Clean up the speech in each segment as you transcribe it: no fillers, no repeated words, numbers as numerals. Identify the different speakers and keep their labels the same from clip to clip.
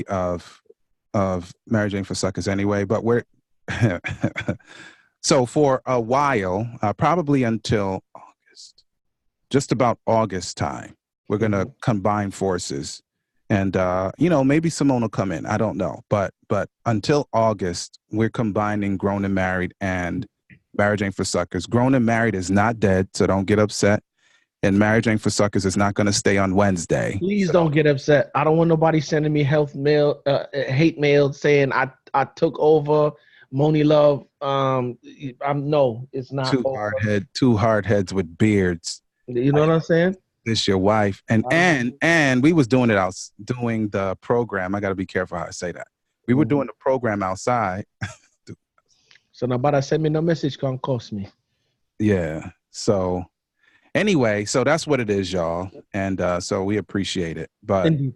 Speaker 1: copy of Mary Jane for Suckers anyway, but we're so for a while, probably until August, just about August time, we're gonna combine forces, and maybe Simone will come in. I don't know, but until August, we're combining Grown and Married and Mary Jane for Suckers. Grown and Married is not dead, so don't get upset. And Mary Jane for Suckers is not going to stay on Wednesday.
Speaker 2: Please don't get upset. I don't want nobody sending me hate mail saying I took over Moni Love. No, it's not.
Speaker 1: Two hard heads with beards.
Speaker 2: You know what I'm saying?
Speaker 1: This your wife, and we was doing the program. I got to be careful how I say that. We were doing the program outside.
Speaker 2: So nobody send me no message gonna cost me.
Speaker 1: Yeah. So. Anyway, so that's what it is, y'all. And so we appreciate it. But yeah.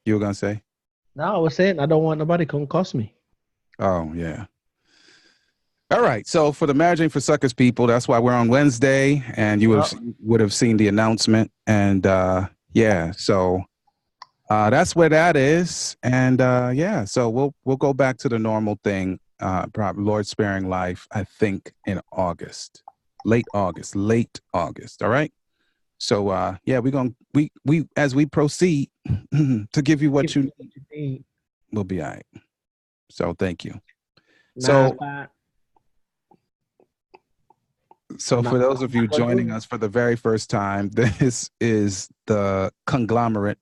Speaker 1: You were going to say?
Speaker 2: No, I was saying I don't want nobody to come cost me.
Speaker 1: Oh, yeah. All right. So for the Mary Jane for Suckers people, that's why we're on Wednesday. And you would have seen the announcement. And so that's where that is. And so we'll go back to the normal thing, probably Lord sparing life, I think in August. Late August. All right. So we as we proceed to give you what you need, we'll be all right. So thank you. So for those of you joining us for the very first time, this is the conglomerate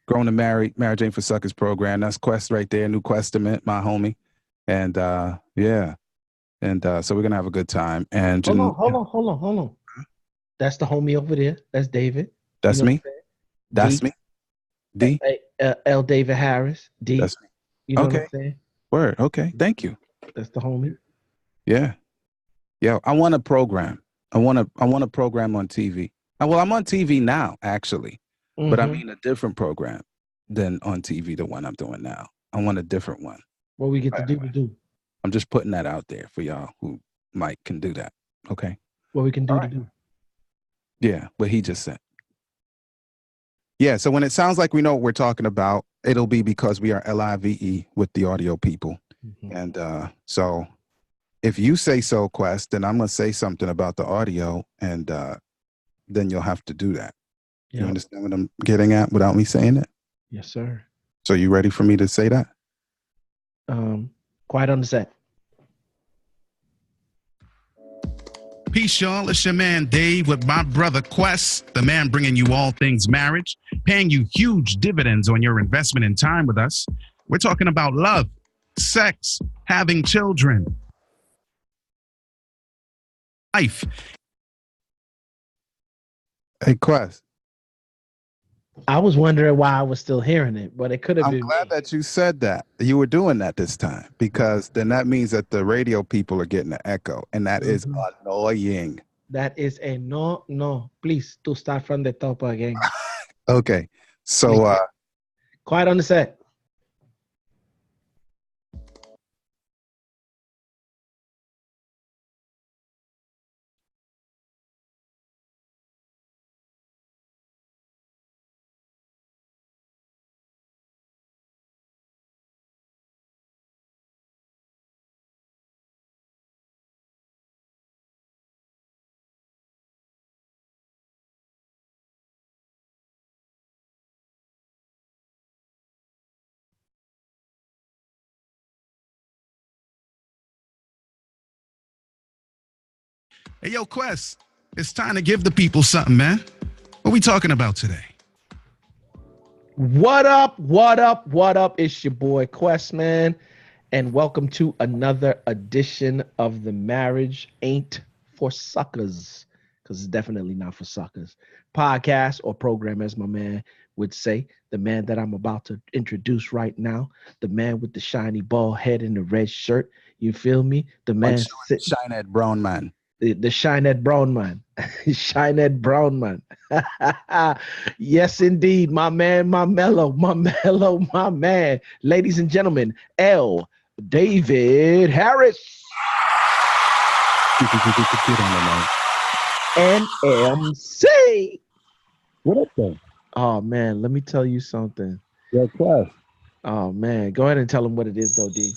Speaker 1: Grown and Married Mary Jane for Suckers program. That's Quest right there, New Questament, my homie. And And so we're gonna have a good time. And
Speaker 2: hold on. That's the homie over there. That's David.
Speaker 1: That's me. That's me. D.
Speaker 2: L. David Harris. D.
Speaker 1: That's me.
Speaker 2: You know what I'm saying?
Speaker 1: Word. Okay. Thank you.
Speaker 2: That's the homie.
Speaker 1: Yeah. Yeah. I want a program. I want a program on TV. Well, I'm on TV now, actually, but I mean a different program than on TV. The one I'm doing now. I want a different one.
Speaker 2: What we get to do.
Speaker 1: I'm just putting that out there for y'all who can do that. Okay.
Speaker 2: What we can do to do.
Speaker 1: Yeah, what he just said. Yeah, so when it sounds like we know what we're talking about, it'll be because we are LIVE with the audio people. And so if you say so, Quest, then I'm going to say something about the audio, and then you'll have to do that. Yep. You understand what I'm getting at without me saying it?
Speaker 2: Yes, sir.
Speaker 1: So you ready for me to say that?
Speaker 2: Quiet on the set.
Speaker 3: Peace, y'all. It's your man, Dave, with my brother, Quest, the man bringing you all things marriage, paying you huge dividends on your investment in time with us. We're talking about love, sex, having children, life.
Speaker 1: Hey, Quest.
Speaker 2: I was wondering why I was still hearing it, but it could have been.
Speaker 1: I'm glad that you said that. You were doing that this time, because then that means that the radio people are getting an echo, and that is annoying.
Speaker 2: That is a no. Please, to start from the top again.
Speaker 1: Okay. So
Speaker 2: quiet on the set.
Speaker 3: Hey, yo, Quest, it's time to give the people something, man. What we talking about today?
Speaker 2: What up? It's your boy Quest, man. And welcome to another edition of the Marriage Ain't for Suckers, because it's definitely not for suckers podcast or program, as my man would say. The man that I'm about to introduce right now, the man with the shiny bald head and the red shirt. You feel me? The man,
Speaker 1: Shined Brown man.
Speaker 2: The Shined Brown man. Shined Brown man. Yes, indeed. My man, my mellow, my man. Ladies and gentlemen, L. David Harris. NMC.
Speaker 1: What up, though?
Speaker 2: Oh, man, let me tell you something.
Speaker 1: Your class.
Speaker 2: Oh man, go ahead and tell them what it is, though, D.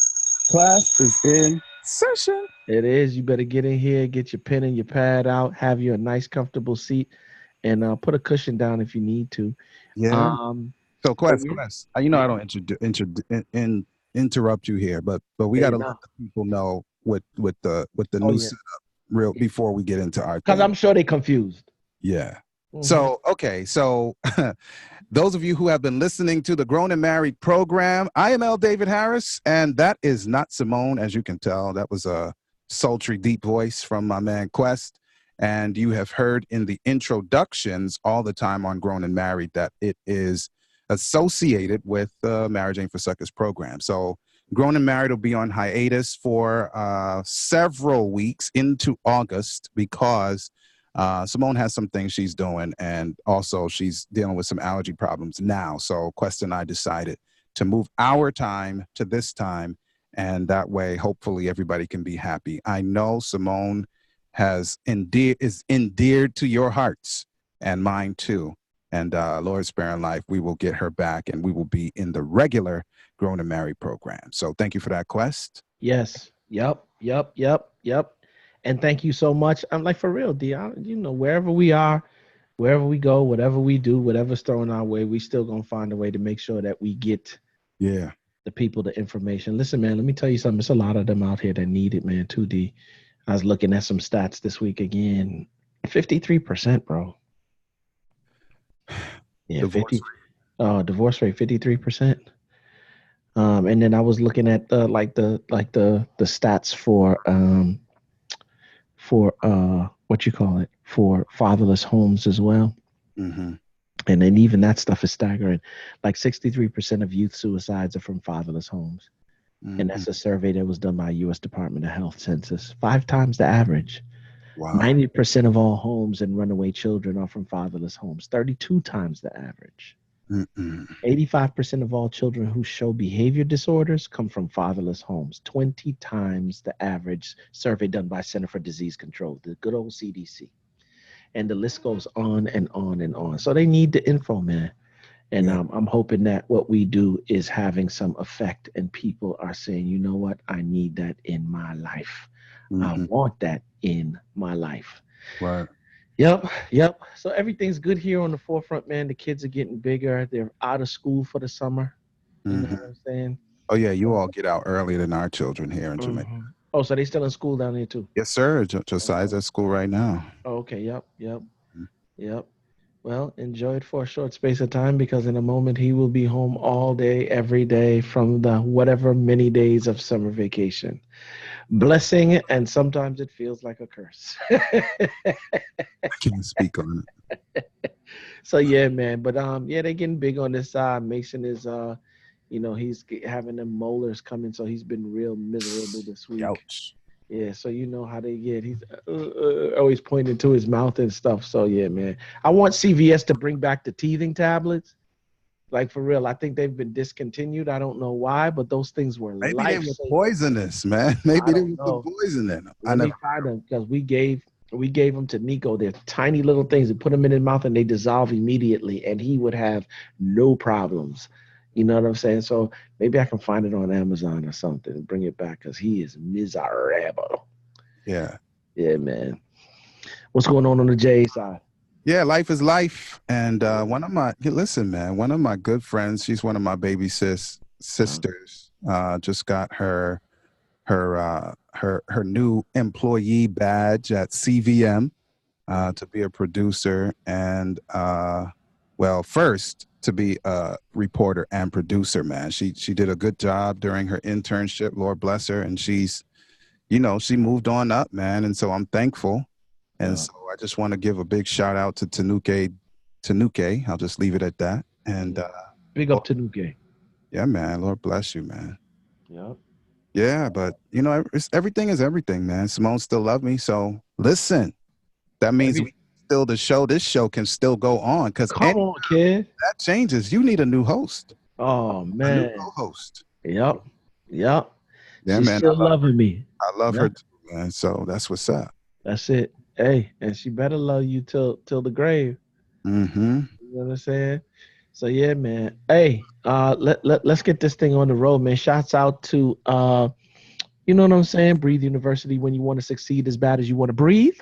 Speaker 1: Class is in session.
Speaker 2: It is. You better get in here, get your pen and your pad out, have you a nice, comfortable seat, and put a cushion down if you need to.
Speaker 1: Yeah. So,
Speaker 2: But
Speaker 1: Quest. You know I don't interrupt you here, but we got to let the people know with the new setup real before we get into our.
Speaker 2: Because I'm sure they're confused.
Speaker 1: Yeah. So, okay. So those of you who have been listening to the Grown and Married program, I am L. David Harris, and that is not Simone, as you can tell. That was a sultry, deep voice from my man Quest. And you have heard in the introductions all the time on Grown and Married that it is associated with the Marriage Ain't for Suckers program. So Grown and Married will be on hiatus for several weeks into August because Simone has some things she's doing, and also she's dealing with some allergy problems now. So Quest and I decided to move our time to this time, and that way, hopefully, everybody can be happy. I know Simone is endeared to your hearts and mine too. And Lord sparing life, we will get her back, and we will be in the regular Grown and Married program. So thank you for that, Quest.
Speaker 2: Yes. Yep. And thank you so much. I'm like, for real, D. Wherever we are, wherever we go, whatever we do, whatever's thrown our way, we still gonna find a way to make sure that we get the people the information. Listen, man, let me tell you something. There's a lot of them out here that need it, man. 2D. I was looking at some stats this week again. 53%, bro. Yeah, divorce rate 53%. And then I was looking at the stats for for fatherless homes as well.
Speaker 1: Mm-hmm.
Speaker 2: And then even that stuff is staggering. Like 63% of youth suicides are from fatherless homes. Mm-hmm. And that's a survey that was done by U.S. Department of Health census. 5 times the average. Wow. 90% of all homes and runaway children are from fatherless homes. 32 times the average. 85% of all children who show behavior disorders come from fatherless homes. 20 times the average. Survey done by Center for Disease Control, the good old CDC. And the list goes on and on and on. So they need the info, man. And I'm hoping that what we do is having some effect, and people are saying, you know what, I need that in my life. Mm-hmm. I want that in my life.
Speaker 1: Right.
Speaker 2: Yep. So everything's good here on the forefront, man. The kids are getting bigger. They're out of school for the summer. You know what I'm saying?
Speaker 1: Oh, yeah. You all get out earlier than our children here in Jamaica.
Speaker 2: Oh, so they still in school down there, too?
Speaker 1: Yes, sir. Josiah's at school right now.
Speaker 2: Oh, okay. Yep. Well, enjoy it for a short space of time, because in a moment he will be home all day, every day from the whatever many days of summer vacation. Blessing, and sometimes it feels like a curse.
Speaker 1: I can't speak on
Speaker 2: it. So yeah, man. But they're getting big on this side. Mason is he's having them molars coming, so he's been real miserable this week.
Speaker 1: Ouch.
Speaker 2: Yeah, so you know how they get. He's always pointing to his mouth and stuff. So yeah, man. I want CVS to bring back the teething tablets. Like, for real, I think they've been discontinued. I don't know why, but those things were
Speaker 1: maybe they were poisonous, man. Maybe they were poison in them.
Speaker 2: I never tried them, because we gave them to Nico. They're tiny little things. We put them in his mouth and they dissolve immediately, and he would have no problems. You know what I'm saying? So maybe I can find it on Amazon or something and bring it back, because he is miserable.
Speaker 1: Yeah.
Speaker 2: Yeah, man. What's going on the J side?
Speaker 1: Yeah, life is life. And one of my good friends, she's one of my baby sisters, just got her new employee badge at CVM to be a producer, and first to be a reporter and producer, man. She did a good job during her internship, Lord bless her, and she's, she moved on up, man, and so I'm thankful. And so I just want to give a big shout out to Tanuke. I'll just leave it at that. And
Speaker 2: big up Tanuke.
Speaker 1: Yeah, man. Lord bless you, man.
Speaker 2: Yep.
Speaker 1: Yeah, but everything is everything, man. Simone still love me. So listen, that means this show can still go on, because
Speaker 2: come on, kid.
Speaker 1: That changes. You need a new host.
Speaker 2: Oh man.
Speaker 1: A new co-host.
Speaker 2: Yep. Yeah,
Speaker 1: she's man.
Speaker 2: Still loving me.
Speaker 1: I love her too, man. So that's what's up.
Speaker 2: That's it. Hey, and she better love you till the grave.
Speaker 1: Mm-hmm.
Speaker 2: You know what I'm saying? So yeah, man. Hey, let's get this thing on the road, man. Shouts out to you know what I'm saying? Breathe University. When you want to succeed as bad as you want to breathe,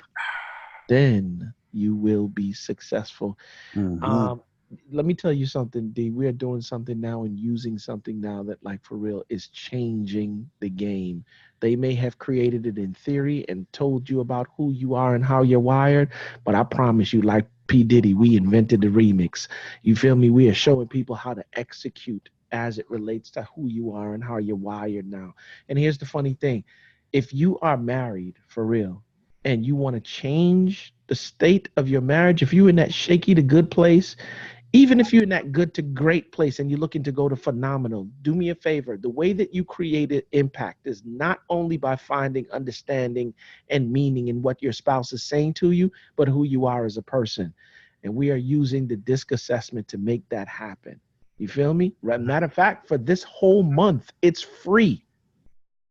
Speaker 2: then you will be successful.
Speaker 1: Mhm.
Speaker 2: Um, let me tell you something, D. We are doing something now and using something now that, like, for real, is changing the game. They may have created it in theory and told you about who you are and how you're wired, but I promise you, like P. Diddy, we invented the remix. You feel me? We are showing people how to execute as it relates to who you are and how you're wired now. And here's the funny thing: if you are married for real, and you want to change the state of your marriage, if you're in that shaky to good place, even if you're in that good to great place and you're looking to go to phenomenal, do me a favor. The way that you create impact is not only by finding understanding and meaning in what your spouse is saying to you, but who you are as a person. And we are using the DISC assessment to make that happen. You feel me? Matter of fact, for this whole month, it's free.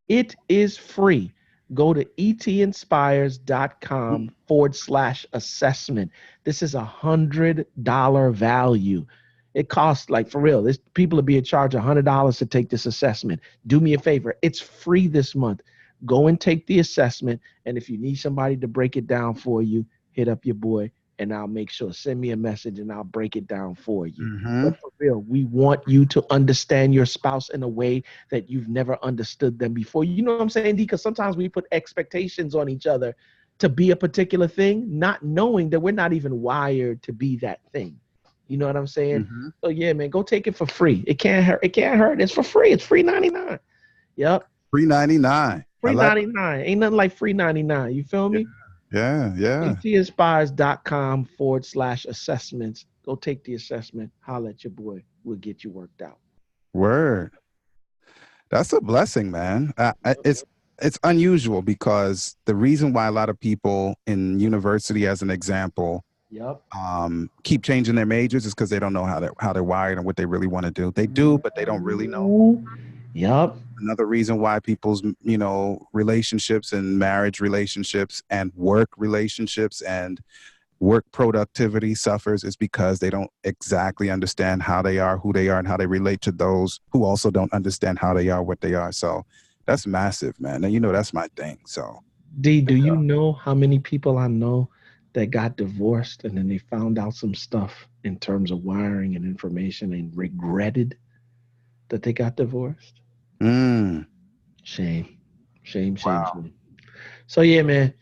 Speaker 2: It is free. Go to etinspires.com/assessment. This is $100 value. It costs, like, for real, this people are being charged $100 to take this assessment. Do me a favor. It's free this month. Go and take the assessment. And if you need somebody to break it down for you, hit up your boy and I'll make sure, send me a message and I'll break it down for you.
Speaker 1: Mhm.
Speaker 2: But for real, we want you to understand your spouse in a way that you've never understood them before. You know what I'm saying, D? Because sometimes we put expectations on each other to be a particular thing, not knowing that we're not even wired to be that thing. You know what I'm saying?
Speaker 1: Mhm.
Speaker 2: So yeah, man, go take it for free. It can't hurt. It can't hurt. It's for free. It's free 99. Yep.
Speaker 1: Free 99. I
Speaker 2: Free
Speaker 1: like.
Speaker 2: 99. Ain't nothing like free 99. You feel me?
Speaker 1: Yeah, yeah.
Speaker 2: etinspires.com/assessments. Go take the assessment. Holla at your boy. We'll get you worked out.
Speaker 1: Word. That's a blessing, man. It's unusual because the reason why a lot of people in university, as an example,
Speaker 2: Yep.
Speaker 1: keep changing their majors is because they don't know how they're wired and what they really want to do. They do, but they don't really know.
Speaker 2: Ooh. Yep.
Speaker 1: Another reason why people's relationships and marriage relationships and work relationships and work productivity suffers is because they don't exactly understand how they are, who they are, and how they relate to those who also don't understand how they are, what they are. So that's massive, man. And that's my thing. So
Speaker 2: D, do you know how many people I know that got divorced and then they found out some stuff in terms of wiring and information and regretted that they got divorced?
Speaker 1: mm,
Speaker 2: Shame. Shame, shame,
Speaker 1: wow.
Speaker 2: shame. So yeah, man,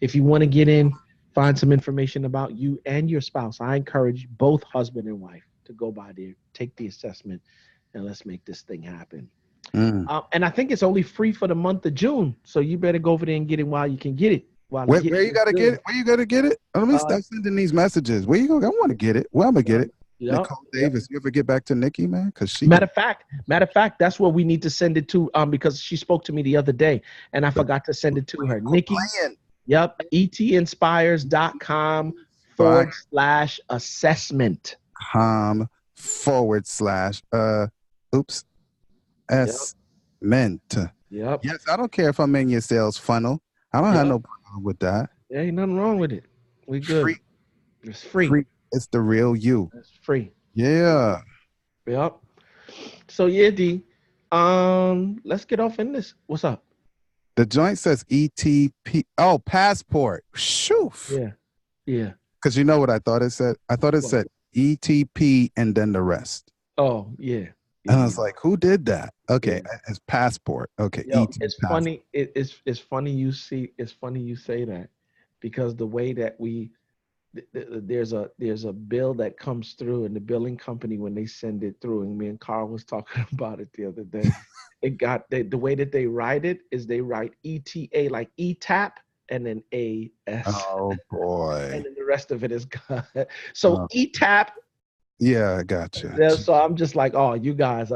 Speaker 2: if you want to get in, find some information about you and your spouse, I encourage both husband and wife to go by there, take the assessment, and let's make this thing happen.
Speaker 1: Mm.
Speaker 2: And I think it's only free for the month of June, so you better go over there and get it while you can get it. While
Speaker 1: Where,
Speaker 2: getting
Speaker 1: where you gotta get it? Where you gotta get it? Let me start sending these messages. Where you go? I want to get it. Where I'm gonna get it?
Speaker 2: Yep.
Speaker 1: Nicole Davis. You ever get back to Nikki, man? Because she
Speaker 2: Matter of fact, that's what we need to send it to. Because she spoke to me the other day, and I forgot to send it to her. Nikki. Yep. etinspires.com/assessment.
Speaker 1: Oops. Meant.
Speaker 2: Yep.
Speaker 1: Yes, I don't care if I'm in your sales funnel. I don't have no problem with that.
Speaker 2: There ain't nothing wrong with it. We good.
Speaker 1: Free.
Speaker 2: It's free.
Speaker 1: It's the real you.
Speaker 2: It's free.
Speaker 1: Yeah.
Speaker 2: Yep. So yeah, D. Let's get off in this. What's up?
Speaker 1: The joint says ETP. Oh, passport. Shoof.
Speaker 2: Yeah. Yeah.
Speaker 1: Because you know what I thought it said? I thought it said ETP and then the rest.
Speaker 2: Oh, yeah.
Speaker 1: And I was like, who did that? Okay, it's passport. Okay,
Speaker 2: Yo, it's funny. It's funny you see. It's funny you say that, because the way that there's a bill that comes through, and the billing company, when they send it through, and me and Carl was talking about it the other day. The way that they write it is they write ETA, like ETAP, and then AS.
Speaker 1: Oh boy.
Speaker 2: And then the rest of it is God. So ETAP.
Speaker 1: Yeah, I got you.
Speaker 2: Yeah, so I'm just like, oh, you guys,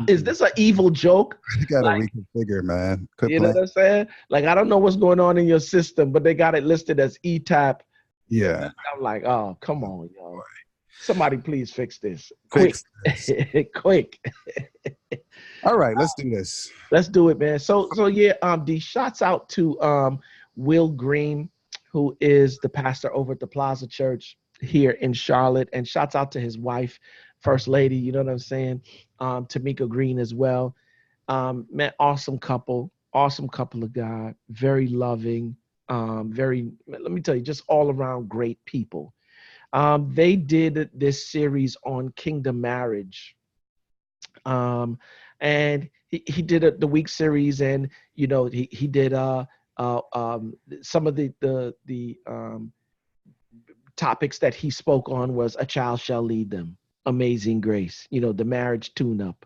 Speaker 2: is this an evil joke?
Speaker 1: You gotta reconfigure, man.
Speaker 2: You know what I'm saying? Like, I don't know what's going on in your system, but they got it listed as ETAP.
Speaker 1: Yeah.
Speaker 2: I'm like, oh, come on, y'all. Somebody please fix this.
Speaker 1: Fix
Speaker 2: Quick. Quick.
Speaker 1: All right, let's do this.
Speaker 2: Let's do it, man. So yeah, D, shots out to Will Green, who is the pastor over at the Plaza Church here in Charlotte, and shouts out to his wife, First Lady, you know what I'm saying? Tamika Green as well. Man, awesome couple of God, very loving, very, let me tell you, just all around great people. They did this series on kingdom marriage. And he did the week series, and he did some of the topics that he spoke on was A Child Shall Lead Them, Amazing Grace, the marriage tune-up,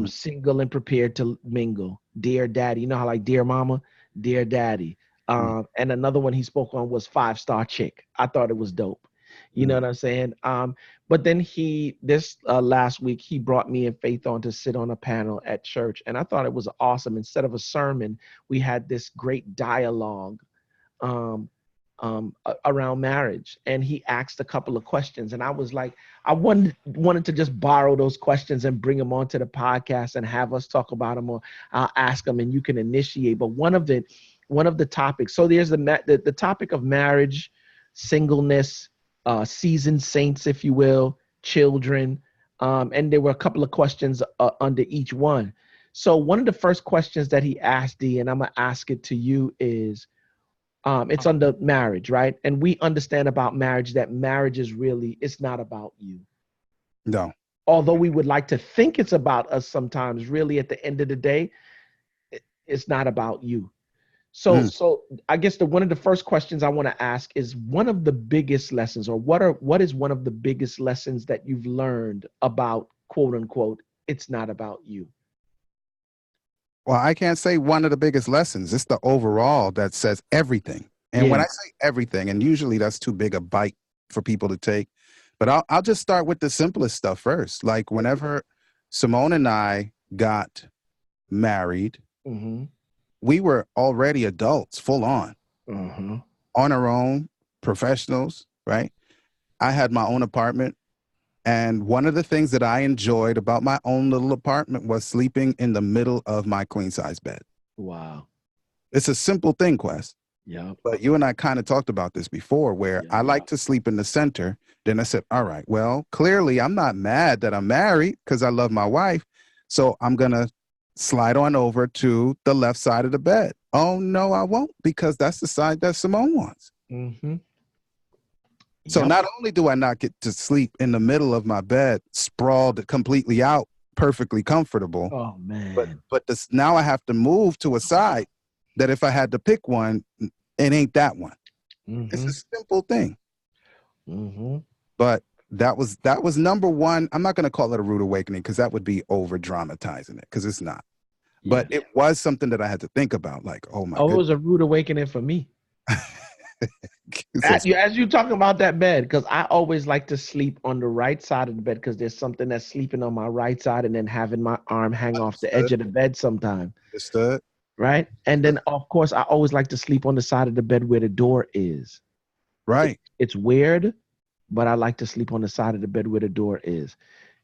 Speaker 2: Single and Prepared to Mingle, Dear Daddy, you know how like Dear Mama, Dear Daddy. And another one he spoke on was 5-Star Chick. I thought it was dope. You know what I'm saying? But then this last week, he brought me and Faith on to sit on a panel at church. And I thought it was awesome. Instead of a sermon, we had this great dialogue around marriage. And he asked a couple of questions. And I was like, I wanted to just borrow those questions and bring them onto the podcast and have us talk about them, or I'll ask them and you can initiate. But one of the topics, so there's the topic of marriage, singleness, seasoned saints, if you will, children. And there were a couple of questions under each one. So one of the first questions that he asked, D, and I'm going to ask it to you, is it's under marriage, right? And we understand about marriage that marriage is really, it's not about you.
Speaker 1: No.
Speaker 2: Although we would like to think it's about us sometimes, really at the end of the day, it's not about you. So I guess one of the first questions I want to ask is, one of the biggest lessons, or what is one of the biggest lessons that you've learned about, quote unquote, it's not about you?
Speaker 1: Well, I can't say one of the biggest lessons. It's the overall that says everything. And when I say everything, and usually that's too big a bite for people to take, but I'll just start with the simplest stuff first. Like whenever Simone and I got married, we were already adults, full on our own, professionals, right? I had my own apartment. And one of the things that I enjoyed about my own little apartment was sleeping in the middle of my queen size bed.
Speaker 2: Wow.
Speaker 1: It's a simple thing, Quest.
Speaker 2: Yeah.
Speaker 1: But you and I kind of talked about this before, where I like to sleep in the center. Then I said, all right, well, clearly I'm not mad that I'm married because I love my wife. So I'm going to slide on over to the left side of the bed. Oh, no, I won't, because that's the side that Simone wants. So not only do I not get to sleep in the middle of my bed, sprawled completely out, perfectly comfortable.
Speaker 2: Oh, man.
Speaker 1: But now I have to move to a side that if I had to pick one, it ain't that one. It's a simple thing. But that was number one. I'm not going to call it a rude awakening because that would be over dramatizing it, because it's not. But it was something that I had to think about. Like, oh my goodness.
Speaker 2: It was a rude awakening for me. As you talking about that bed, because I always like to sleep on the right side of the bed, because there's something that's sleeping on my right side and then having my arm hang off the edge of the bed sometime.
Speaker 1: Understood.
Speaker 2: Right? And then, of course, I always like to sleep on the side of the bed where the door is.
Speaker 1: Right.
Speaker 2: It's weird, but I like to sleep on the side of the bed where the door is.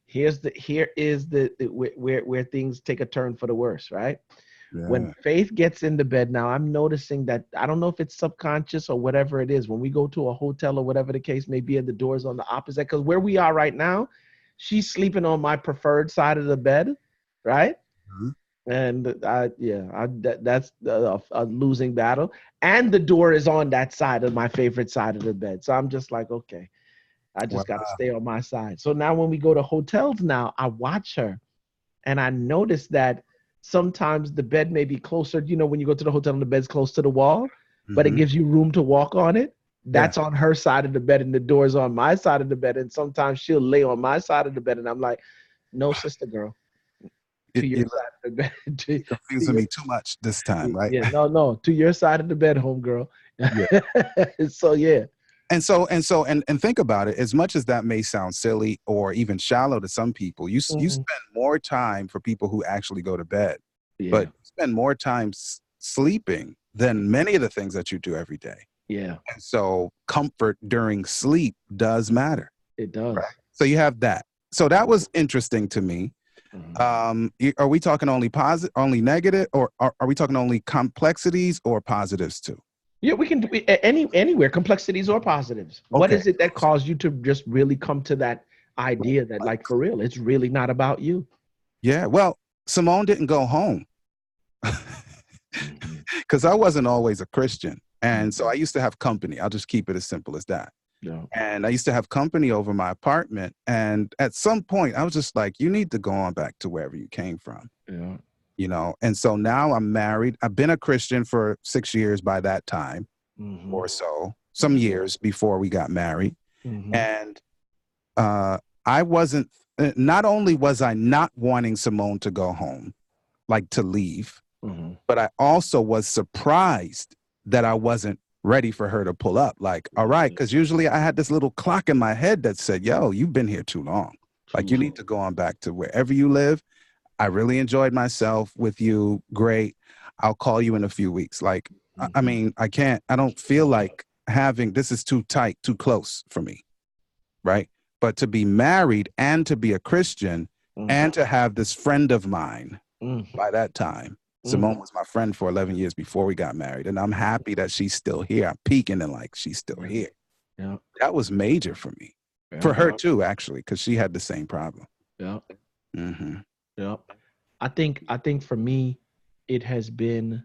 Speaker 2: Here is where things take a turn for the worse, right? Yeah. When Faith gets in the bed now, I'm noticing that, I don't know if it's subconscious or whatever it is, when we go to a hotel or whatever the case may be, and the door's on the opposite, because where we are right now, she's sleeping on my preferred side of the bed, right? And that's a losing battle. And the door is on that side of my favorite side of the bed. So I'm just like, okay, I just got to stay on my side. So now when we go to hotels now, I watch her and I notice that sometimes the bed may be closer, when you go to the hotel and the bed's close to the wall, but it gives you room to walk on it. That's on her side of the bed and the door's on my side of the bed. And sometimes she'll lay on my side of the bed and I'm like, no, sister girl. To your side of the bed.
Speaker 1: You're confusing me too much this time, right?
Speaker 2: Yeah, no, to your side of the bed, homegirl. So yeah.
Speaker 1: And think about it. As much as that may sound silly or even shallow to some people, you spend more time, for people who actually go to bed, but you spend more time sleeping than many of the things that you do every day.
Speaker 2: Yeah.
Speaker 1: And so comfort during sleep does matter.
Speaker 2: It does.
Speaker 1: Right? So you have that. So that was interesting to me. Are we talking only positive, only negative, or are we talking only complexities or positives too?
Speaker 2: Yeah, we can do anywhere, complexities or positives. Okay. What is it that caused you to just really come to that idea that, like, for real, it's really not about you.
Speaker 1: Yeah. Well, Simone didn't go home because I wasn't always a Christian. And so I used to have company. I'll just keep it as simple as that.
Speaker 2: Yeah.
Speaker 1: And I used to have company over my apartment. And at some point, I was just like, you need to go on back to wherever you came from,
Speaker 2: Yeah.
Speaker 1: you know? And so now I'm married. I've been a Christian for 6 years by that time or so, some years before we got married. And I wasn't, not only was I not wanting Simone to go home, like to leave, but I also was surprised that I wasn't ready for her to pull up. Like, all right, because usually I had this little clock in my head that said, yo, you've been here too long. Like, you need to go on back to wherever you live. I really enjoyed myself with you. Great. I'll call you in a few weeks. Like, I mean, I don't feel like having, this is too tight, too close for me. Right. But to be married and to be a Christian and to have this friend of mine by that time, Simone was my friend for 11 years before we got married. And I'm happy that she's still here. I'm peeking and like, she's still here.
Speaker 2: Yeah.
Speaker 1: That was major for me, for her too, actually, because she had the same problem.
Speaker 2: Yeah. Yeah. I think for me, it has been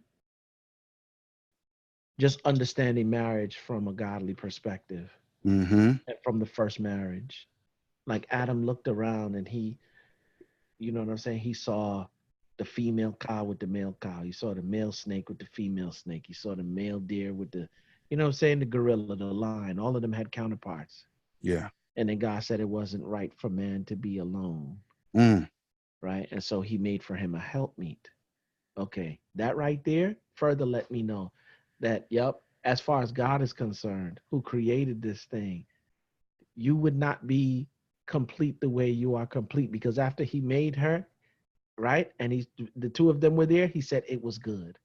Speaker 2: just understanding marriage from a godly perspective. And from the first marriage. Like Adam looked around and he, you know what I'm saying? He saw the female cow with the male cow. He saw the male snake with the female snake. He saw the male deer with the, you know what I'm saying? The gorilla, the lion, all of them had counterparts.
Speaker 1: Yeah.
Speaker 2: And then God said it wasn't right for man to be alone. Right. And so he made for him a helpmeet. Okay. That right there further let me know that, yep, as far as God is concerned, who created this thing, you would not be complete the way you are complete, because after he made her, right, and the two of them were there, he said it was good.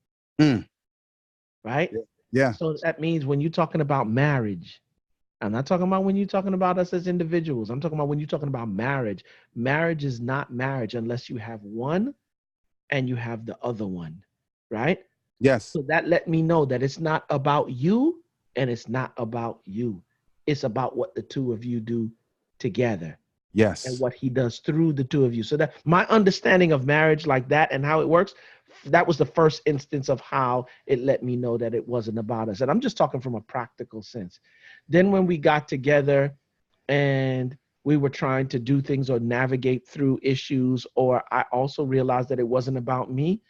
Speaker 2: Right?
Speaker 1: Yeah.
Speaker 2: So that means when you're talking about marriage, I'm not talking about when you're talking about us as individuals. I'm talking about when you're talking about marriage. Marriage is not marriage unless you have one and you have the other one, right?
Speaker 1: Yes.
Speaker 2: So that let me know that it's not about you and it's not about you. It's about what the two of you do together.
Speaker 1: Yes.
Speaker 2: And what he does through the two of you. So that my understanding of marriage like that and how it works, that was the first instance of how it let me know that it wasn't about us. And I'm just talking from a practical sense. Then when we got together and we were trying to do things or navigate through issues, or I also realized that it wasn't about me,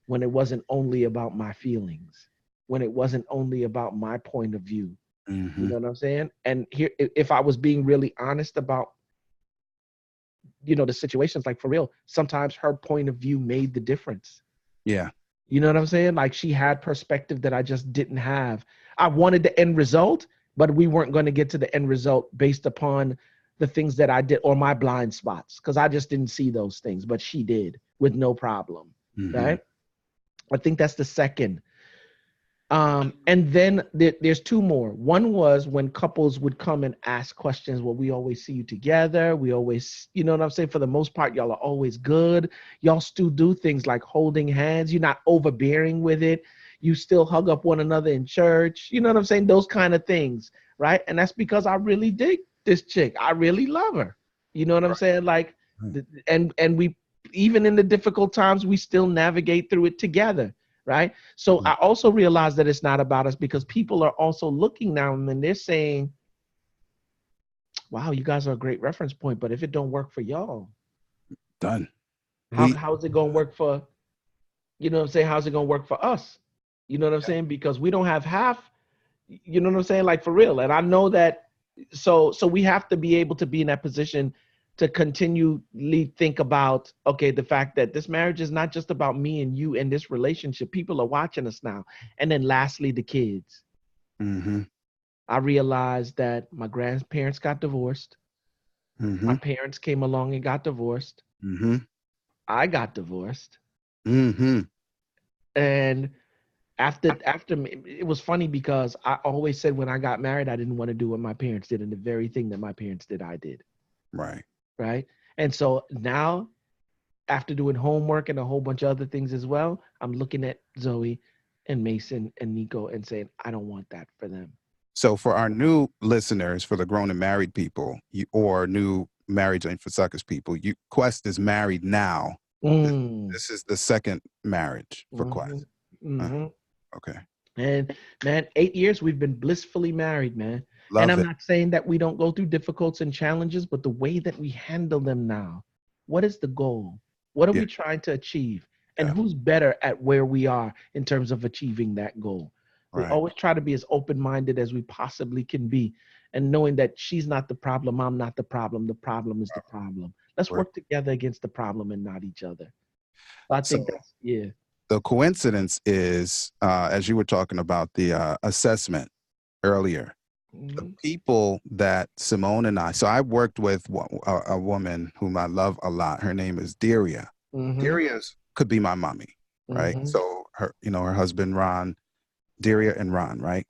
Speaker 2: when it wasn't only about my feelings, when it wasn't only about my point of view. You know what I'm saying? And here, if I was being really honest about, you know, the situations, like for real, sometimes her point of view made the difference.
Speaker 1: Yeah.
Speaker 2: You know what I'm saying? Like she had perspective that I just didn't have. I wanted the end result, but we weren't going to get to the end result based upon the things that I did or my blind spots, because I just didn't see those things, but she did with no problem. Right? I think that's the second. And then there's two more. One was when couples would come and ask questions. Well, we always see you together. We always, you know what I'm saying? For the most part, y'all are always good. Y'all still do things like holding hands. You're not overbearing with it. You still hug up one another in church. You know what I'm saying? Those kind of things, right? And that's because I really dig this chick. I really love her. You know what I'm saying? Like, and we, even in the difficult times, we still navigate through it together. Right. So I also realized that it's not about us, because people are also looking now and then they're saying, wow, you guys are a great reference point, but if it don't work for y'all,
Speaker 1: done.
Speaker 2: How's it going to work for, you know what I'm saying? How's it going to work for us? You know what I'm saying? Because we don't have half, you know what I'm saying? Like for real. And I know that. So we have to be able to be in that position to continually think about, okay, the fact that this marriage is not just about me and you and this relationship. People are watching us now. And then lastly, the kids. I realized that my grandparents got divorced. My parents came along and got divorced. I got divorced. And after it was funny because I always said when I got married, I didn't want to do what my parents did. And the very thing that my parents did, I did. Right. And so now, after doing homework and a whole bunch of other things as well, I'm looking at Zoe and Mason and Nico and saying, I don't want that for them.
Speaker 1: So for our new listeners, for the grown and married people or new Marriage Ain't for Suckers people. Quest is married now. This is the second marriage for Quest. Okay.
Speaker 2: And man, 8 years we've been blissfully married, man.
Speaker 1: Love
Speaker 2: and I'm
Speaker 1: it.
Speaker 2: not saying that we don't go through difficulties and challenges, but the way that we handle them now, what is the goal? What are we trying to achieve? And who's better at where we are in terms of achieving that goal? We always try to be as open-minded as we possibly can be, and knowing that she's not the problem, I'm not the problem is the problem. Let's work together against the problem and not each other. I think that's,
Speaker 1: the coincidence is, as you were talking about the assessment earlier, the people that Simone and I, so I worked with a woman whom I love a lot. Her name is Daria. Daria could be my mommy, right? So her, her husband, Ron, Daria and Ron, right?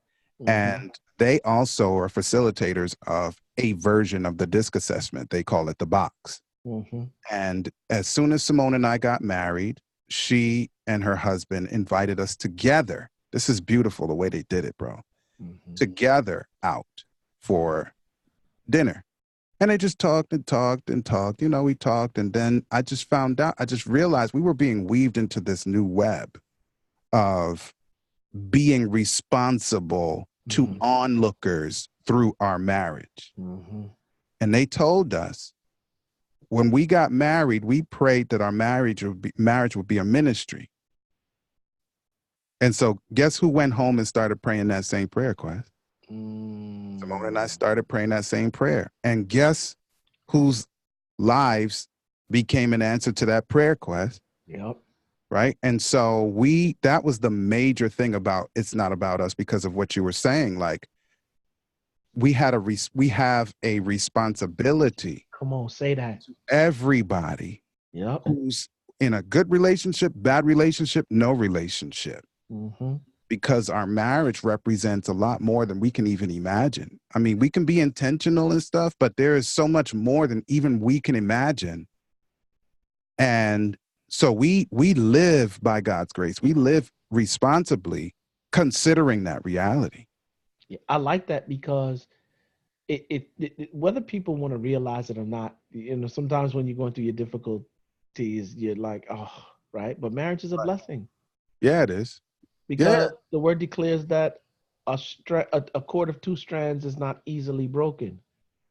Speaker 1: And they also are facilitators of a version of the DISC assessment. They call it the box. And as soon as Simone and I got married, she and her husband invited us together. This is beautiful the way they did it, bro. Together out for dinner. And they just talked and talked and talked. We talked. And then I just realized we were being weaved into this new web of being responsible to onlookers through our marriage. And they told us, when we got married, we prayed that our marriage would be a ministry. And so guess who went home and started praying that same prayer, Quest? Simone and I started praying that same prayer. And guess whose lives became an answer to that prayer, Quest?
Speaker 2: Yep.
Speaker 1: Right? And so that was the major thing about it's not about us, because of what you were saying. Like, we have a responsibility.
Speaker 2: Come on, say that.
Speaker 1: Everybody who's in a good relationship, bad relationship, no relationship. Because our marriage represents a lot more than we can even imagine. I mean, we can be intentional and stuff, but there is so much more than even we can imagine. And so we live by God's grace. We live responsibly, considering that reality.
Speaker 2: Yeah, I like that, because it whether people want to realize it or not, sometimes when you're going through your difficulties, you're like, oh, right. But marriage is a blessing.
Speaker 1: Yeah, it is.
Speaker 2: Because the word declares that a cord of two strands is not easily broken.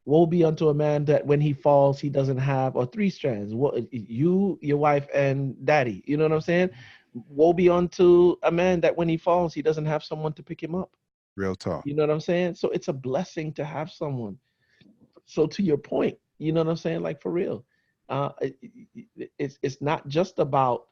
Speaker 2: Woe be unto a man that when he falls, he doesn't have, or three strands. You, your wife, and daddy. You know what I'm saying? Woe be unto a man that when he falls, he doesn't have someone to pick him up.
Speaker 1: Real talk.
Speaker 2: You know what I'm saying? So it's a blessing to have someone. So to your point, you know what I'm saying? Like, for real, it's not just about,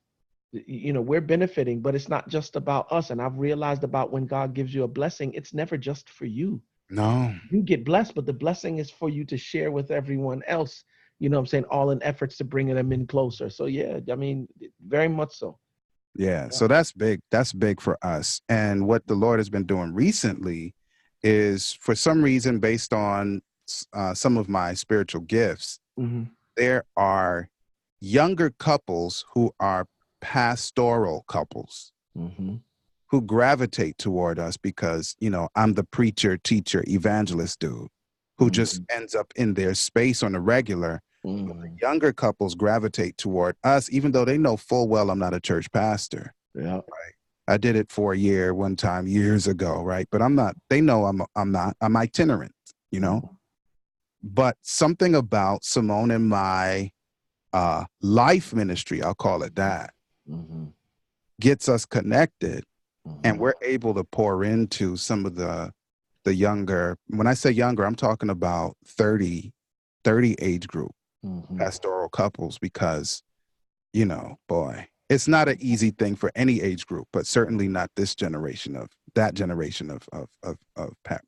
Speaker 2: we're benefiting, but it's not just about us. And I've realized about when God gives you a blessing, it's never just for you.
Speaker 1: No.
Speaker 2: You get blessed, but the blessing is for you to share with everyone else. You know what I'm saying? All in efforts to bring them in closer. So yeah, I mean, very much so.
Speaker 1: Yeah. So that's big. That's big for us. And what the Lord has been doing recently is, for some reason, based on some of my spiritual gifts, there are younger couples who are pastoral couples who gravitate toward us because, I'm the preacher, teacher, evangelist dude who just ends up in their space on a regular. The younger couples gravitate toward us, even though they know full well I'm not a church pastor.
Speaker 2: Yeah.
Speaker 1: Right. I did it for a year one time years ago, right? But I'm not. They know I'm not. I'm itinerant, But something about Simone and my life ministry, I'll call it that, gets us connected, and we're able to pour into some of the younger. When I say younger, I'm talking about 30 age group pastoral couples, because, boy, it's not an easy thing for any age group, but certainly not that generation of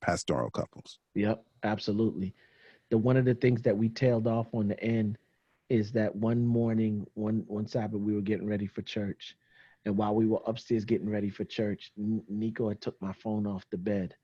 Speaker 1: pastoral couples.
Speaker 2: Yep, absolutely. One of the things that we tailed off on the end is that one morning, one Sabbath, we were getting ready for church. And while we were upstairs getting ready for church, Nico had took my phone off the bed,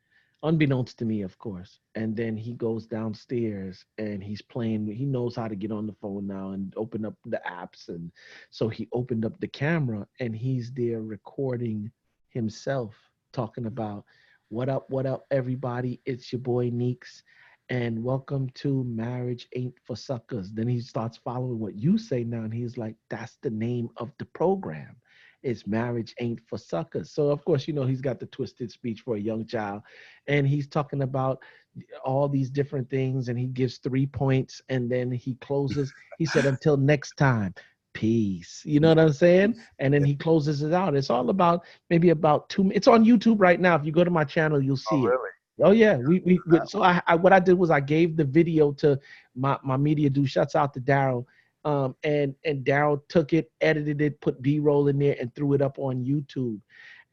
Speaker 2: unbeknownst to me, of course. And then he goes downstairs and he's playing. He knows how to get on the phone now and open up the apps. And so he opened up the camera and he's there recording himself talking about, what up, everybody? It's your boy Neeks. and welcome to Marriage Ain't for Suckers. Then he starts following what you say now, and he's like, that's the name of the program. It's Marriage Ain't for Suckers. So of course, he's got the twisted speech for a young child, and he's talking about all these different things, and he gives 3 points, and then he closes. He said, until next time, peace. You know what I'm saying? And then he closes it out. It's all about maybe about 2 minutes. It's on YouTube right now. If you go to my channel, you'll see it. Oh yeah, so I what I did was I gave the video to my media dude. Shouts out to Daryl, and Daryl took it, edited it, put B-roll in there, and threw it up on YouTube.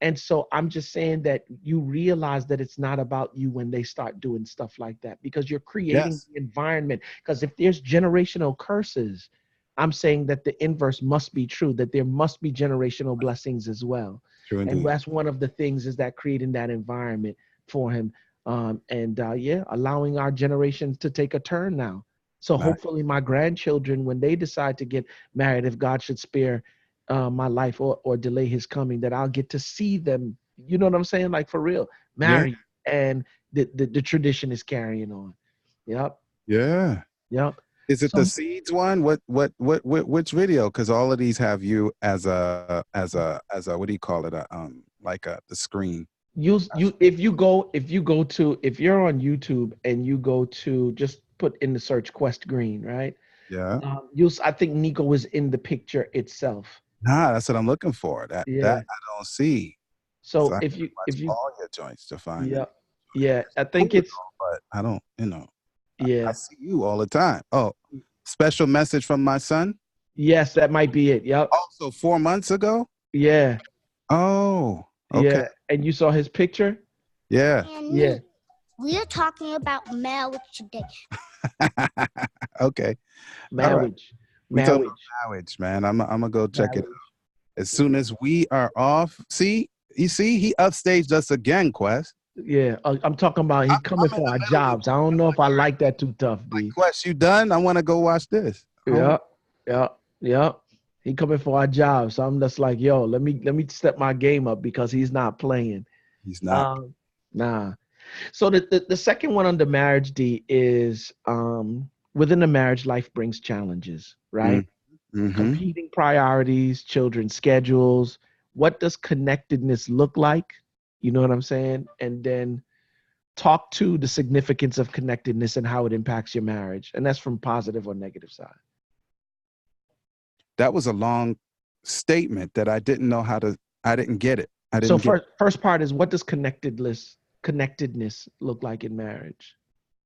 Speaker 2: And so I'm just saying that you realize that it's not about you when they start doing stuff like that, because you're creating the environment. Because if there's generational curses, I'm saying that the inverse must be true, that there must be generational blessings as well.
Speaker 1: True indeed.
Speaker 2: And that's one of the things, is that creating that environment for him. Allowing our generations to take a turn now. So hopefully my grandchildren, when they decide to get married, if God should spare my life or delay his coming, that I'll get to see them, you know what I'm saying? Like for real, married, and the tradition is carrying on. Yep.
Speaker 1: Yeah.
Speaker 2: Yep.
Speaker 1: Is it the seeds one? Which video? Because all of these have you as a what do you call it? The screen.
Speaker 2: If you're on YouTube and you go to, just put in the search Quest Green, right?
Speaker 1: Yeah.
Speaker 2: I think Nico was in the picture itself.
Speaker 1: Nah, that's what I'm looking for. That I don't see.
Speaker 2: So if you
Speaker 1: all your joints to find it.
Speaker 2: Yeah, I think it's,
Speaker 1: but I don't,
Speaker 2: yeah.
Speaker 1: I see you all the time. Oh, special message from my son?
Speaker 2: Yes, that might be it. Yep.
Speaker 1: Also 4 months ago?
Speaker 2: Yeah.
Speaker 1: Oh. Okay.
Speaker 2: Yeah, and you saw his picture?
Speaker 1: Yeah.
Speaker 2: Yeah.
Speaker 4: We're talking about marriage today.
Speaker 1: Okay.
Speaker 2: Marriage.
Speaker 1: We talking about marriage, man. I'm gonna go check it out. As soon as we are off. See, he upstaged us again, Quest.
Speaker 2: Yeah, I'm talking about he's coming for our jobs. I don't know if I like that too tough, B.
Speaker 1: Quest, you done? I want to go watch this.
Speaker 2: Yeah. He coming for our job, so I'm just like, yo, let me step my game up, because he's not playing.
Speaker 1: He's not.
Speaker 2: Nah. So the second one under marriage, D, is within the marriage, life brings challenges, right?
Speaker 1: Mm-hmm.
Speaker 2: Competing priorities, children's schedules. What does connectedness look like? You know what I'm saying? And then talk to the significance of connectedness and how it impacts your marriage, and that's from positive or negative side.
Speaker 1: That was a long statement that I didn't know I didn't get it.
Speaker 2: First part is, what does connectedness look like in marriage?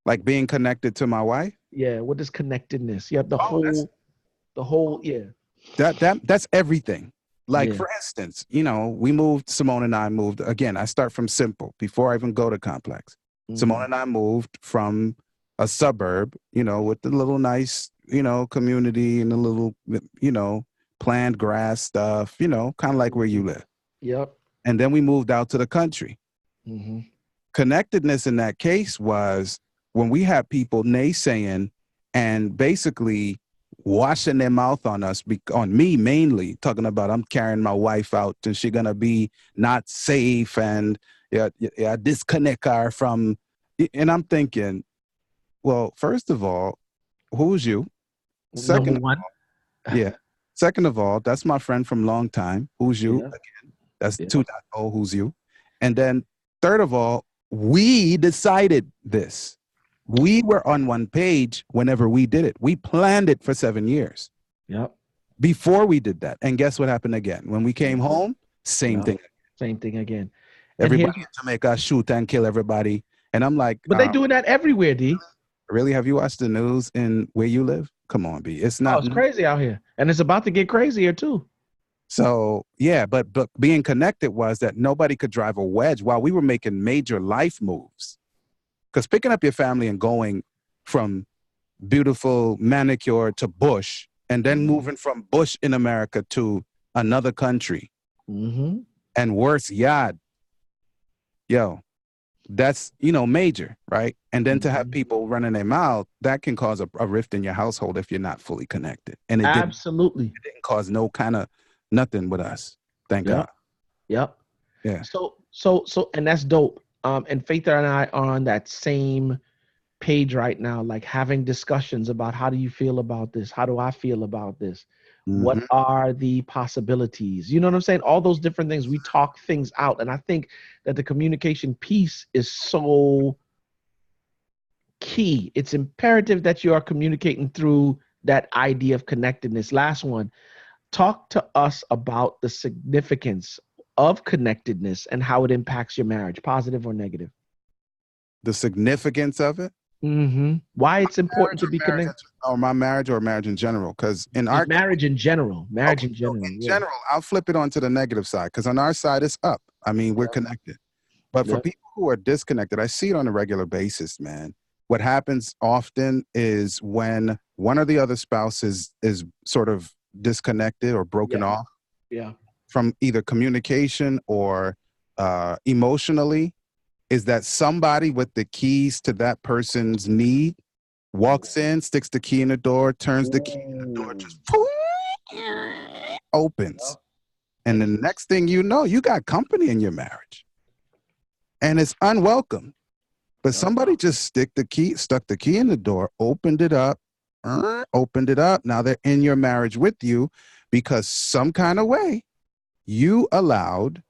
Speaker 1: Like being connected to my wife?
Speaker 2: Yeah. What is connectedness? You have the whole, yeah.
Speaker 1: That's everything. Like, for instance, Simone and I moved, again, I start from simple before I even go to complex. Mm-hmm. Simone and I moved from a suburb, with the little nice, community and a little, planned grass stuff, kind of like where you live.
Speaker 2: Yep.
Speaker 1: And then we moved out to the country.
Speaker 2: Mm-hmm.
Speaker 1: Connectedness in that case was when we had people naysaying and basically washing their mouth on us, on me mainly, talking about I'm carrying my wife out and she's going to be not safe and disconnect her from, and I'm thinking, well, first of all, who's you? Second of all, that's my friend from long time. Who's you? Yeah. Again, that's 2.0. Who's you? And then third of all, we decided this. We were on one page whenever we did it. We planned it for 7 years.
Speaker 2: Yep.
Speaker 1: Before we did that. And guess what happened again? When we came home, same thing.
Speaker 2: Same thing again.
Speaker 1: Everybody in Jamaica shoot and kill everybody. And I'm like,
Speaker 2: but they doing that everywhere, D.
Speaker 1: Really? Have you watched the news in where you live? Come on, B. It's not.
Speaker 2: It's crazy out here. And it's about to get crazier too.
Speaker 1: So, yeah, but being connected was that nobody could drive a wedge while we were making major life moves. Because picking up your family and going from beautiful manicure to Bush, and then moving from Bush in America to another country, and worse, Yad, that's, major, right? And then to have people running their mouth, that can cause a rift in your household if you're not fully connected. And it
Speaker 2: absolutely
Speaker 1: didn't cause no kind of nothing with us. Thank God.
Speaker 2: Yep.
Speaker 1: Yeah.
Speaker 2: So, and that's dope. And Faith and I are on that same page right now, like having discussions about how do you feel about this? How do I feel about this? What are the possibilities? You know what I'm saying? All those different things. We talk things out. And I think that the communication piece is so key. It's imperative that you are communicating through that idea of connectedness. Last one, talk to us about the significance of connectedness and how it impacts your marriage, positive or negative.
Speaker 1: The significance of it?
Speaker 2: Why it's important to be connected.
Speaker 1: Or my marriage or marriage in general? Because in our
Speaker 2: marriage in general,
Speaker 1: in general, I'll flip it onto the negative side. Because on our side, it's up. I mean, we're connected. But for people who are disconnected, I see it on a regular basis, man. What happens often is when one or the other spouse is sort of disconnected or broken off from either communication or emotionally, is that somebody with the keys to that person's need walks in, sticks the key in the door, turns the key in the door, just opens. And the next thing you know, you got company in your marriage. And it's unwelcome. But somebody just stuck the key in the door, opened it up. Now they're in your marriage with you because some kind of way you allowed,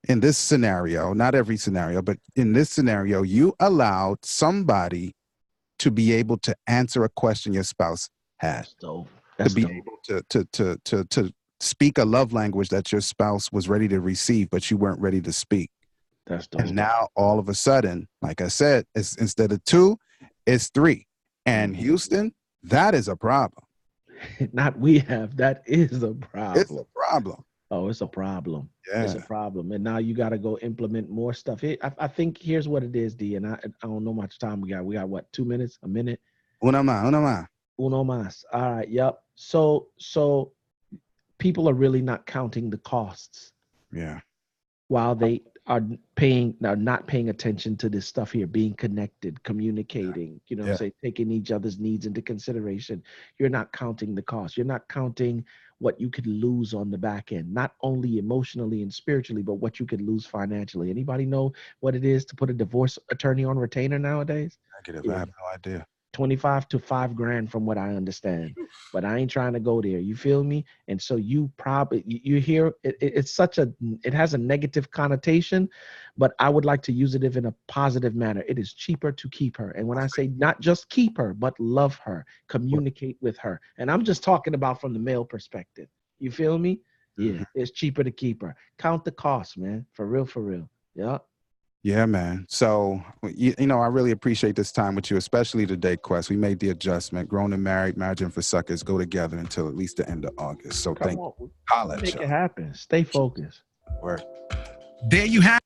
Speaker 1: in this scenario, not every scenario, but in this scenario, you allowed somebody to be able to answer a question your spouse had. To be able to speak a love language that your spouse was ready to receive, but you weren't ready to speak.
Speaker 2: That's dope.
Speaker 1: And now all of a sudden, like I said, it's instead of 2, it's 3. And Houston, that is a problem.
Speaker 2: That is a problem.
Speaker 1: It's a problem.
Speaker 2: Oh, it's a problem.
Speaker 1: Yeah.
Speaker 2: It's a problem. And now you got to go implement more stuff. I think here's what it is, D, and I don't know much time we got. We got what, 2 minutes, a minute?
Speaker 1: Uno más.
Speaker 2: All right. Yep. So people are really not counting the costs.
Speaker 1: Yeah.
Speaker 2: While they are not paying attention to this stuff here, being connected, communicating, taking each other's needs into consideration. You're not counting the cost. You're not counting what you could lose on the back end, not only emotionally and spiritually, but what you could lose financially. Anybody know what it is to put a divorce attorney on retainer nowadays?
Speaker 1: Negative. I have no idea.
Speaker 2: 25 to $5,000 from what I understand, but I ain't trying to go there. You feel me? And so you hear it has a negative connotation, but I would like to use it in a positive manner. It is cheaper to keep her. And when I say not just keep her, but love her, communicate with her. And I'm just talking about from the male perspective. You feel me? Yeah. It's cheaper to keep her. Count the cost, man. For real. Yeah.
Speaker 1: Yeah, man. So, I really appreciate this time with you, especially today, Quest. We made the adjustment. Grown and married, marriage for suckers go together until at least the end of August. So thank you.
Speaker 2: Make it happen. Stay focused.
Speaker 1: Word.
Speaker 3: There you have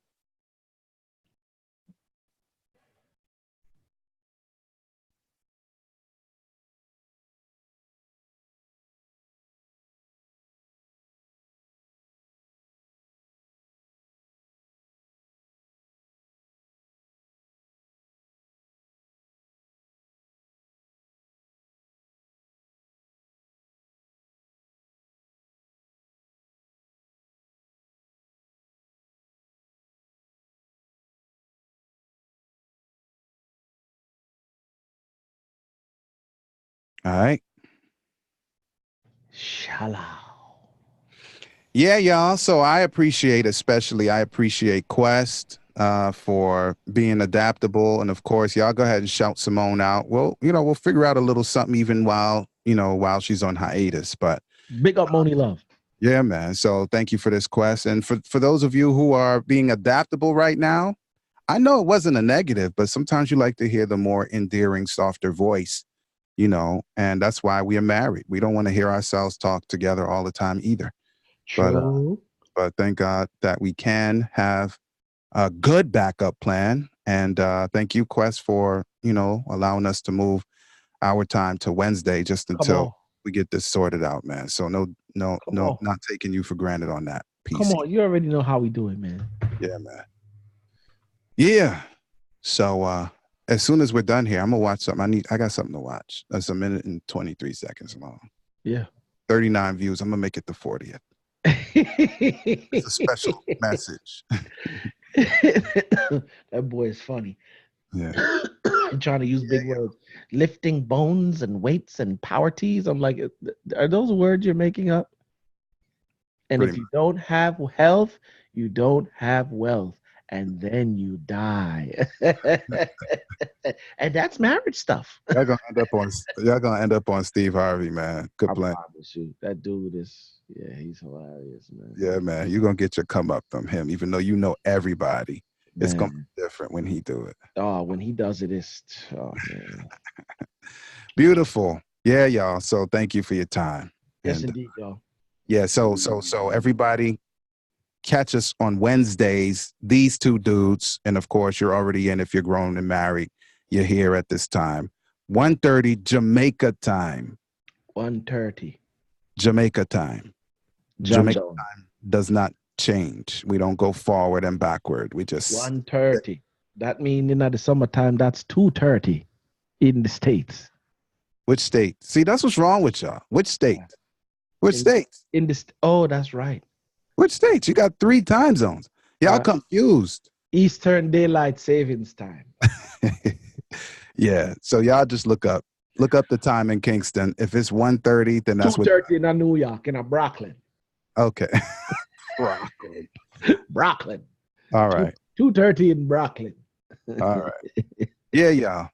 Speaker 1: All right.
Speaker 2: Shalom.
Speaker 1: Yeah, y'all. So I appreciate Quest for being adaptable. And of course, y'all go ahead and shout Simone out. Well, we'll figure out a little something even while she's on hiatus. But
Speaker 2: big up Moni Love.
Speaker 1: Yeah, man. So thank you for this, Quest. And for those of you who are being adaptable right now, I know it wasn't a negative, but sometimes you like to hear the more endearing, softer voice, and that's why we are married. We don't want to hear ourselves talk together all the time either.
Speaker 2: True.
Speaker 1: But thank God that we can have a good backup plan. And thank you, Quest, for, allowing us to move our time to Wednesday just until we get this sorted out, man. So no, not taking you for granted on that piece.
Speaker 2: Come on, you already know how we do it, man.
Speaker 1: Yeah, man. Yeah. So as soon as we're done here, I'm gonna watch something. I got something to watch. That's 1 minute and 23 seconds long.
Speaker 2: Yeah.
Speaker 1: 39 views. I'm gonna make it the 40th. It's a special message.
Speaker 2: That boy is funny.
Speaker 1: Yeah.
Speaker 2: Trying to use big words, lifting bones and weights and power tees. I'm like, are those words you're making up? And
Speaker 1: Pretty
Speaker 2: if you don't have health, you don't have wealth, and then you die. And that's marriage stuff.
Speaker 1: Y'all gonna end up on Steve Harvey, man. Good
Speaker 2: I
Speaker 1: plan.
Speaker 2: promise you, that dude is, yeah, he's hilarious, man.
Speaker 1: Yeah, man. You're gonna get your come up from him, even though you know everybody. It's gonna
Speaker 2: Man.
Speaker 1: be different when he do it.
Speaker 2: Oh, when he does it, it's man.
Speaker 1: Beautiful. Yeah, y'all. So thank you for your time.
Speaker 2: Yes,
Speaker 1: And,
Speaker 2: indeed, y'all.
Speaker 1: yeah, so everybody catch us on Wednesdays, these two dudes, and of course you're already in if you're grown and married. You're here at this time. 1:30 Jamaica time.
Speaker 2: 1:30.
Speaker 1: Jamaica time. Jamaica time does not change. We don't go forward and backward. We just
Speaker 2: 1:30. That means in the summertime, that's 2:30 in the States.
Speaker 1: Which state? See, that's what's wrong with y'all. Which state? Which states?
Speaker 2: Oh, that's right.
Speaker 1: Which states? You got 3 time zones. Y'all confused.
Speaker 2: Eastern Daylight Savings Time.
Speaker 1: Yeah. So y'all just look up the time in Kingston. If it's 1:30, then that's
Speaker 2: 2:30 in New York, in Brooklyn.
Speaker 1: Okay.
Speaker 2: Brooklyn.
Speaker 1: All right.
Speaker 2: 2:30 in Brooklyn.
Speaker 1: All right. Yeah, y'all.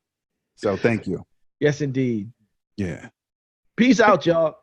Speaker 1: So thank you.
Speaker 2: Yes, indeed.
Speaker 1: Yeah.
Speaker 2: Peace out, y'all.